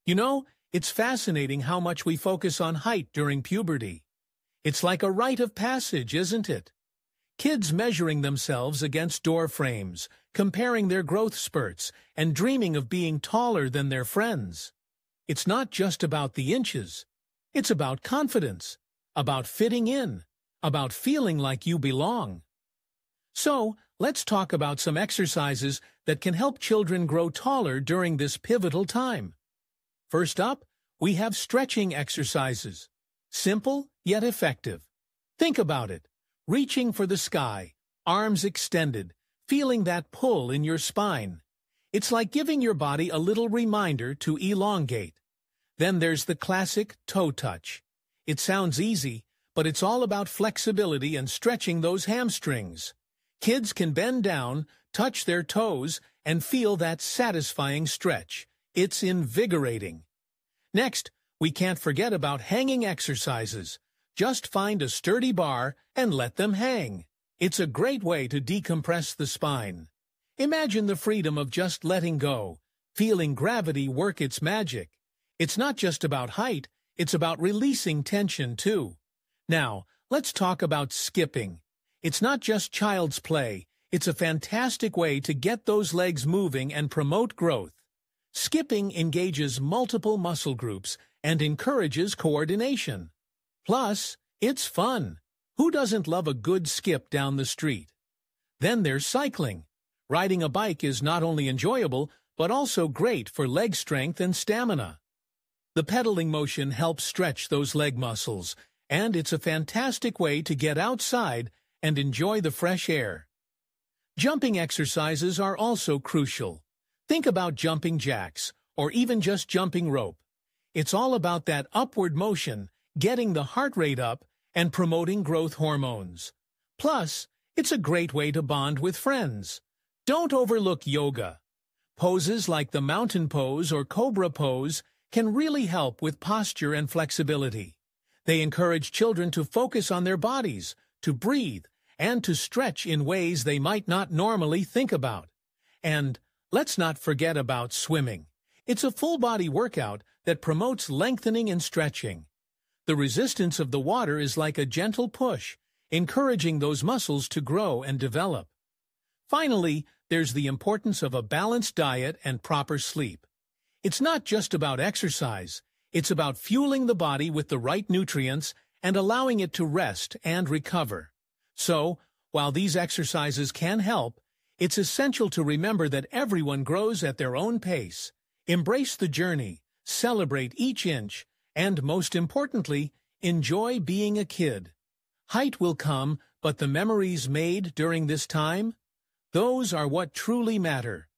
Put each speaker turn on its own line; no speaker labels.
You know, it's fascinating how much we focus on height during puberty. It's like a rite of passage, isn't it? Kids measuring themselves against door frames, comparing their growth spurts, and dreaming of being taller than their friends. It's not just about the inches. It's about confidence, about fitting in, about feeling like you belong. So, let's talk about some exercises that can help children grow taller during this pivotal time. First up, we have stretching exercises. Simple, yet effective. Think about it. Reaching for the sky, arms extended, feeling that pull in your spine. It's like giving your body a little reminder to elongate. Then there's the classic toe touch. It sounds easy, but it's all about flexibility and stretching those hamstrings. Kids can bend down, touch their toes, and feel that satisfying stretch. It's invigorating. Next, we can't forget about hanging exercises. Just find a sturdy bar and let them hang. It's a great way to decompress the spine. Imagine the freedom of just letting go, feeling gravity work its magic. It's not just about height, it's about releasing tension too. Now, let's talk about skipping. It's not just child's play, it's a fantastic way to get those legs moving and promote growth. Skipping engages multiple muscle groups and encourages coordination. Plus, it's fun. Who doesn't love a good skip down the street? Then there's cycling. Riding a bike is not only enjoyable, but also great for leg strength and stamina. The pedaling motion helps stretch those leg muscles, and it's a fantastic way to get outside and enjoy the fresh air. Jumping exercises are also crucial. Think about jumping jacks, or even just jumping rope. It's all about that upward motion, getting the heart rate up, and promoting growth hormones. Plus, it's a great way to bond with friends. Don't overlook yoga. Poses like the mountain pose or cobra pose can really help with posture and flexibility. They encourage children to focus on their bodies, to breathe, and to stretch in ways they might not normally think about. And let's not forget about swimming. It's a full-body workout that promotes lengthening and stretching. The resistance of the water is like a gentle push, encouraging those muscles to grow and develop. Finally, there's the importance of a balanced diet and proper sleep. It's not just about exercise, it's about fueling the body with the right nutrients and allowing it to rest and recover. So, while these exercises can help, it's essential to remember that everyone grows at their own pace. Embrace the journey, celebrate each inch, and most importantly, enjoy being a kid. Height will come, but the memories made during this time, those are what truly matter.